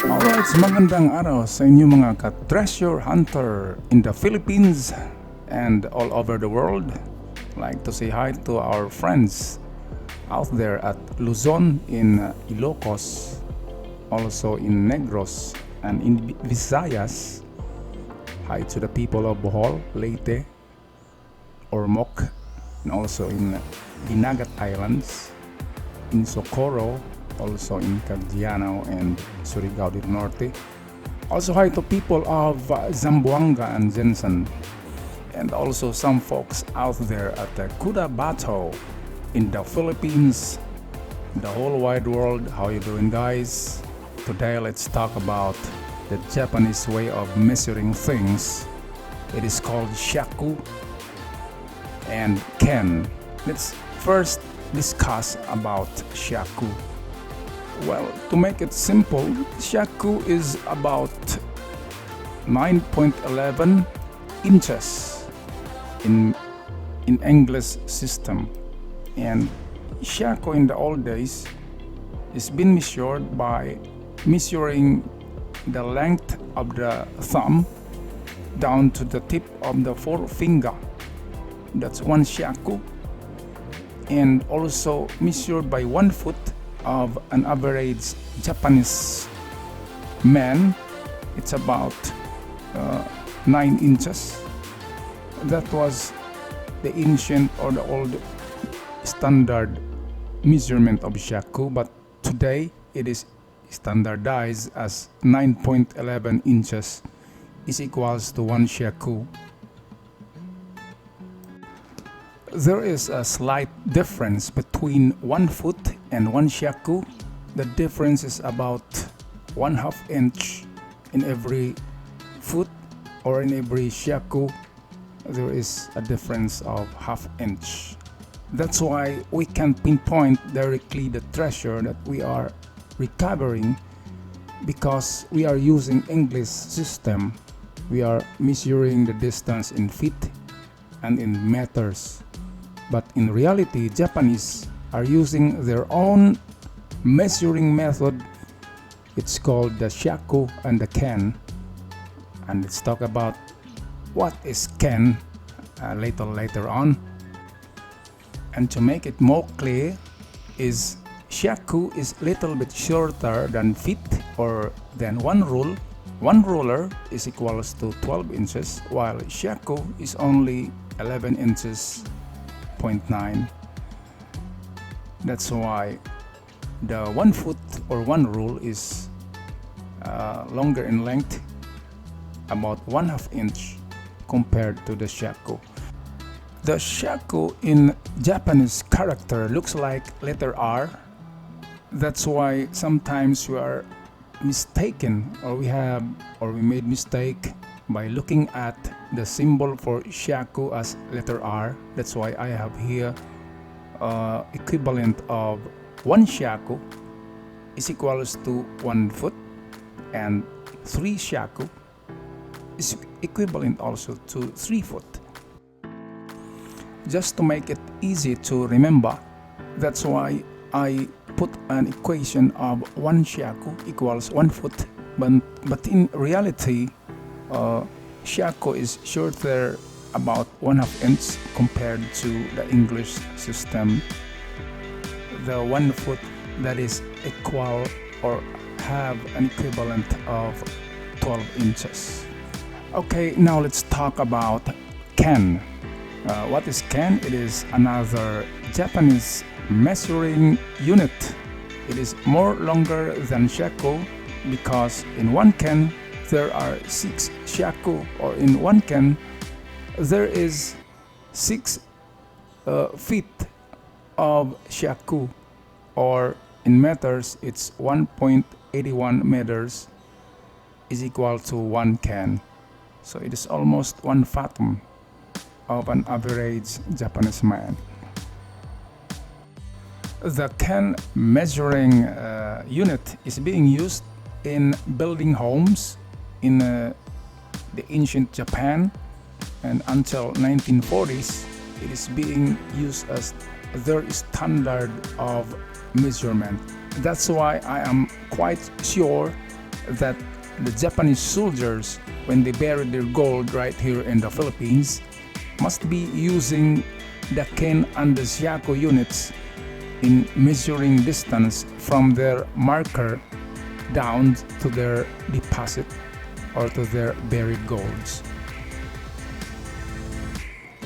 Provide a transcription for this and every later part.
Alright, magandang araw sa inyo mga ka-treasure hunter in the Philippines and all over the world. Like to say hi to our friends out there at Luzon, in Ilocos, also in Negros and in Visayas. Hi to the people of Bohol, Leyte, Ormoc, and also in Dinagat Islands, in Socorro, also in Cagdiano and Surigao del Norte. Also hi to people of Zamboanga and Jensen, and also some folks out there at Cotabato in the Philippines, the whole wide world. How you doing, guys? Today let's talk about the Japanese way of measuring things. It is called SHAKU and Ken. Let's first discuss about SHAKU. Well, to make it simple, SHAKU is about 9.11 inches in English system, and SHAKU in the old days is been measured by measuring the length of the thumb down to the tip of the forefinger. That's one SHAKU, and also measured by 1 foot of an average Japanese man. It's about 9 inches. That was the ancient or the old standard measurement of SHAKU, but today it is standardized as 9.11 inches is equals to 1 SHAKU. There is a slight difference between 1 foot and 1 SHAKU. The difference is about 1/2 inch in every foot, or in every SHAKU there is a difference of 1/2 inch. That's why we can pinpoint directly the treasure that we are recovering, because we are using English system. We are measuring the distance in feet and in meters. But in reality, Japanese are using their own measuring method. It's called the SHAKU and the Ken. And let's talk about what is Ken later on. And to make it more clear, is SHAKU is little bit shorter than feet or than one rule. One ruler is equals to 12 inches, while SHAKU is only 11 inches. 0.9. That's why the 1 foot or one rule is longer in length, about 1/2 inch compared to the SHAKU. The SHAKU in Japanese character looks like letter R. That's why sometimes we are mistaken, or we made mistake by looking at the symbol for SHAKU as letter R. That's why I have here equivalent of 1 SHAKU is equals to 1 foot, and 3 SHAKU is equivalent also to 3 foot. Just to make it easy to remember, that's why I put an equation of 1 SHAKU equals 1 foot, but in reality SHAKU is shorter about 1/2 inch compared to the English system. The 1 foot that is equal or have an equivalent of 12 inches. Okay, now let's talk about Ken. What is Ken? It is another Japanese measuring unit. It is more longer than SHAKU, because in 1 Ken there are 6 SHAKU, or in 1 Ken there is 6 feet of SHAKU, or in meters it's 1.81 meters is equal to 1 Ken. So it is almost 1 fathom of an average Japanese man. The Ken measuring unit is being used in building homes in the ancient Japan, and until 1940s it is being used as their standard of measurement. That's why I am quite sure that the Japanese soldiers, when they bury their gold right here in the Philippines, must be using the Ken and the SHAKU units in measuring distance from their marker down to their deposit or to their buried golds.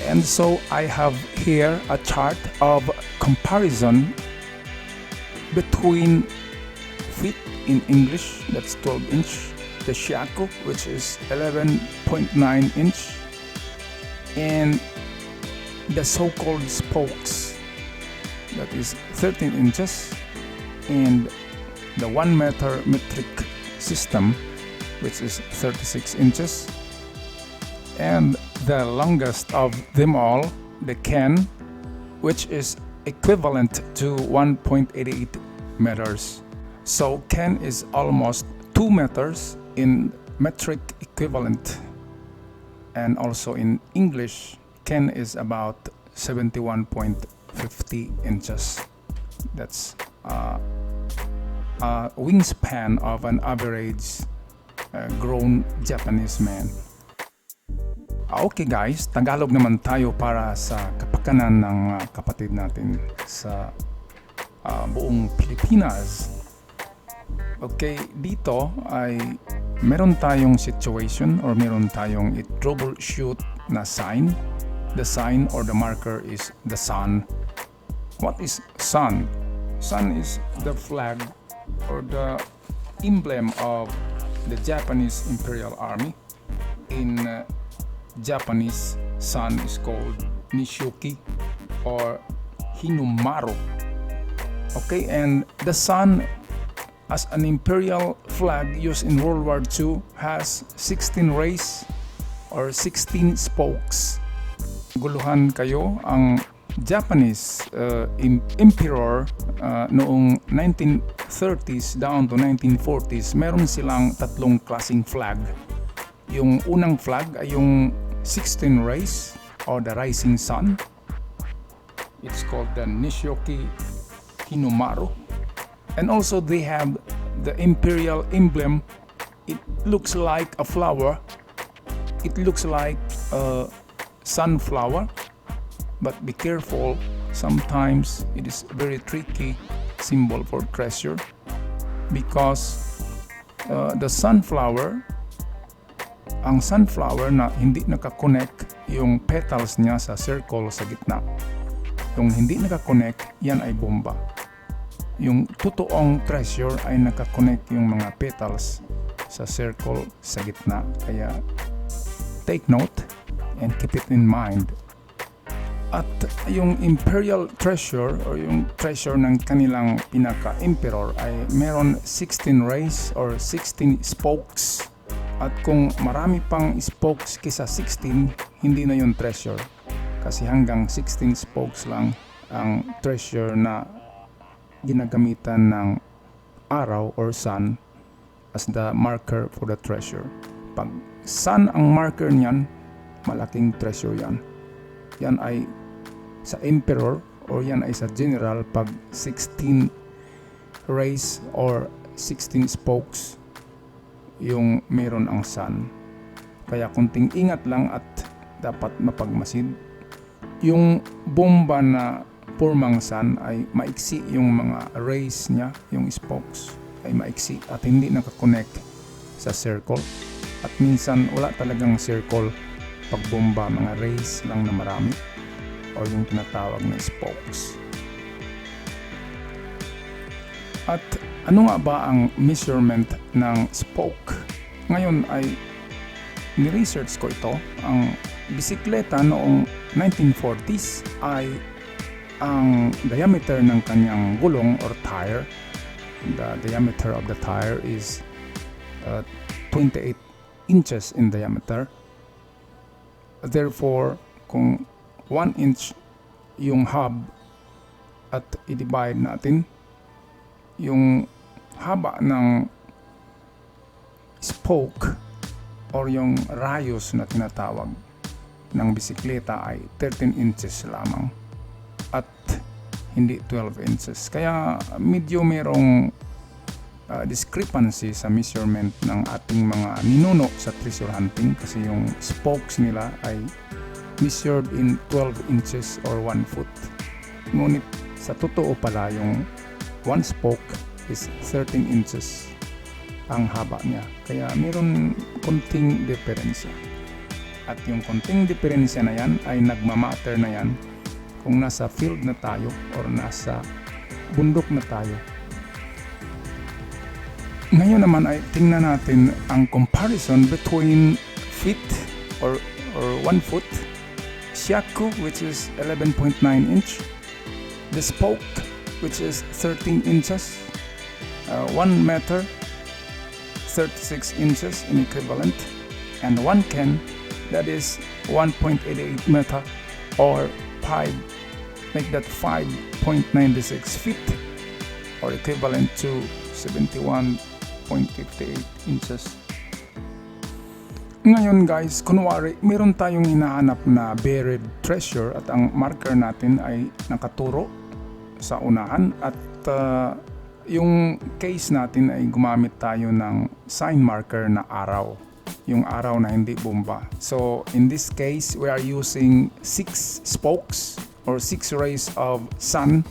And so I have here a chart of comparison between feet in English, that's 12 inch, the SHAKU, which is 11.9 inch, and the so-called spokes, that is 13 inches, and the 1 meter metric system, which is 36 inches, and the longest of them all, the Ken, which is equivalent to 1.88 meters. So Ken is almost 2 meters in metric equivalent, and also in English, Ken is about 71.50 inches. That's a wingspan of an average grown Japanese man. Okay guys, Tagalog naman tayo para sa kapakanan ng kapatid natin sa buong Pilipinas. Okay, dito ay meron tayong situation or meron tayong troubleshoot na sign. The sign or the marker is the sun. What is sun? Sun is the flag or the emblem of the Japanese Imperial Army. In Japanese, sun is called Nishoki or Hinumaru. Okay, and the sun as an imperial flag used in World War II has 16 rays or 16 spokes. Guluhan kayo, ang Japanese emperor noong 1930s down to 1940s, meron silang tatlong klaseng flag. Yung unang flag ay yung 16 rays or the rising sun. It's called the Nishoki Hinumaru. And also they have the imperial emblem. It looks like a flower. It looks like a sunflower. But be careful, sometimes it is very tricky symbol for treasure because the sunflower, ang sunflower na hindi nakakonect yung petals niya sa circle sa gitna. Yung hindi nakakonect, yan ay bomba. Yung totoong treasure ay nakakonect yung mga petals sa circle sa gitna. Kaya take note and keep it in mind. At yung imperial treasure or yung treasure ng kanilang pinaka-emperor ay meron 16 rays or 16 spokes. At kung marami pang spokes kaysa 16, hindi na yung treasure. Kasi hanggang 16 spokes lang ang treasure na ginagamitan ng araw or sun as the marker for the treasure. Pag sun ang marker niyan, malaking treasure yan. Yan ay sa emperor or yan ay sa general pag 16 rays or 16 spokes yung meron ang sun. Kaya kunting ingat lang at dapat mapagmasid. Yung bomba na purmang sun ay maiksi yung mga rays niya, yung spokes ay maiksi at hindi nakakonect sa circle. At minsan wala talagang circle pag bomba, mga rays lang na marami o yung tinatawag na spokes. At ano nga ba ang measurement ng spoke? Ngayon ay ni-research ko ito. Ang bisikleta noong 1940s ay ang diameter ng kanyang gulong or tire, the diameter of the tire is 28 inches in diameter. Therefore, kung 1 inch yung hub at i-divide natin yung haba ng spoke or yung rayos na tinatawag ng bisikleta ay 13 inches lamang. At hindi 12 inches. Kaya medyo merong discrepancy sa measurement ng ating mga ninuno sa treasure hunting kasi yung spokes nila ay measured in 12 inches or 1 foot. Ngunit sa totoo pala yung one spoke is 13 inches ang haba niya. Kaya mayroon konting diferensya. At yung konting diferensya na yan ay nagmamatter na yan kung nasa field na tayo or nasa bundok na tayo. Ngayon naman ay tingnan natin ang comparison between feet or 1 foot, SHAKU which is 11.9 inch, the spoke which is 13 inches, 1 meter, 36 inches in equivalent, and 1 can that is 1.88 meter or 5, make that 5.96 feet or equivalent to 71.58 inches. Ngayon guys, kunwari meron tayong hinahanap na buried treasure at ang marker natin ay nakaturo sa unahan at yung case natin ay gumamit tayo ng sign marker na araw, yung araw na hindi bomba. So in this case, we are using 6 spokes or 6 rays of sun.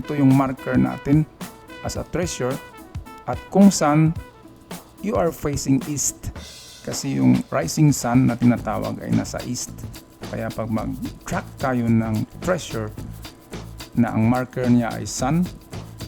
Ito yung marker natin as a treasure. At kung saan you are facing east kasi yung rising sun na tinatawag ay nasa east. Kaya pag mag-track tayo ng treasure na ang marker niya ay sun,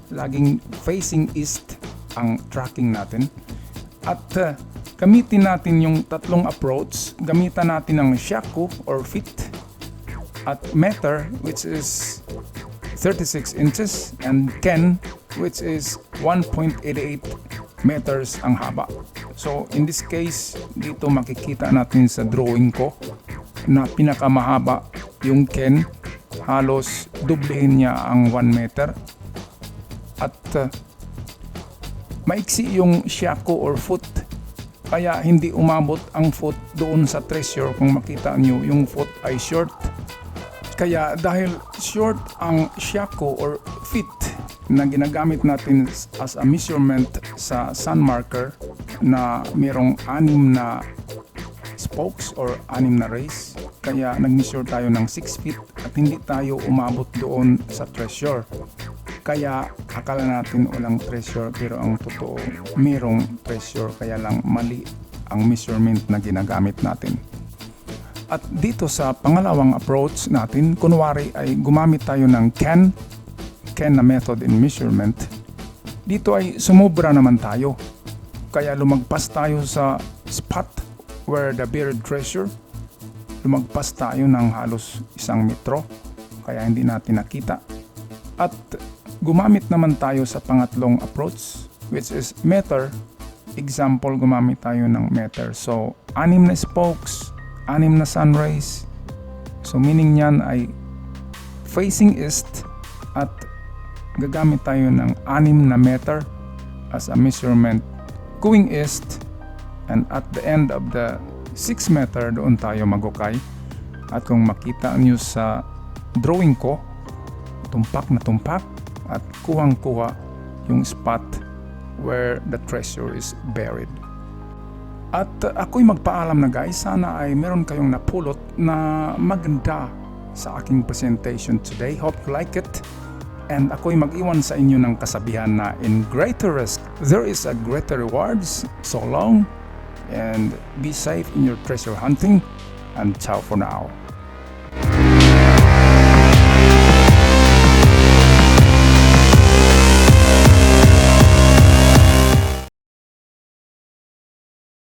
laging facing east ang tracking natin. At gamitin natin yung tatlong approach. Gamitan natin ang SHAKU or feet at meter which is 36 inches and ken which is 1.88 meters ang haba. So in this case, dito makikita natin sa drawing ko na pinakamahaba yung ken, halos dublehin niya ang 1 meter. At maiksi yung SHAKU or foot, kaya hindi umabot ang foot doon sa treasure. Kung makita nyo, yung foot ay short. Kaya dahil short ang SHAKU or feet na ginagamit natin as a measurement sa sun marker na mayroong 6 na spokes or 6 na rays, kaya nag-measure tayo ng 6 feet at hindi tayo umabot doon sa treasure. Kaya akala natin walang treasure pero ang totoo mayroong treasure, kaya lang mali ang measurement na ginagamit natin. At dito sa pangalawang approach natin, kunwari ay gumamit tayo ng ken na method in measurement. Dito ay sumobra naman tayo. Kaya lumagpas tayo sa spot where the buried treasure. Lumagpas tayo ng halos 1 metro. Kaya hindi natin nakita. At gumamit naman tayo sa pangatlong approach which is meter. Example, gumamit tayo ng meter. So, 6 na spokes, 6 na sun rays. So, meaning niyan ay facing east at gagamit tayo ng 6 na meter as a measurement going east, and at the end of the 6 meter doon tayo magukay. At kung makita nyo sa drawing ko, tumpak na tumpak at kuhang-kuha yung spot where the treasure is buried. At ako'y magpaalam na guys, sana ay meron kayong napulot na maganda sa aking presentation today. Hope you like it. And ako'y mag-iwan sa inyo ng kasabihan na in greater risk, there is a greater rewards. So long and be safe in your treasure hunting. And ciao for now.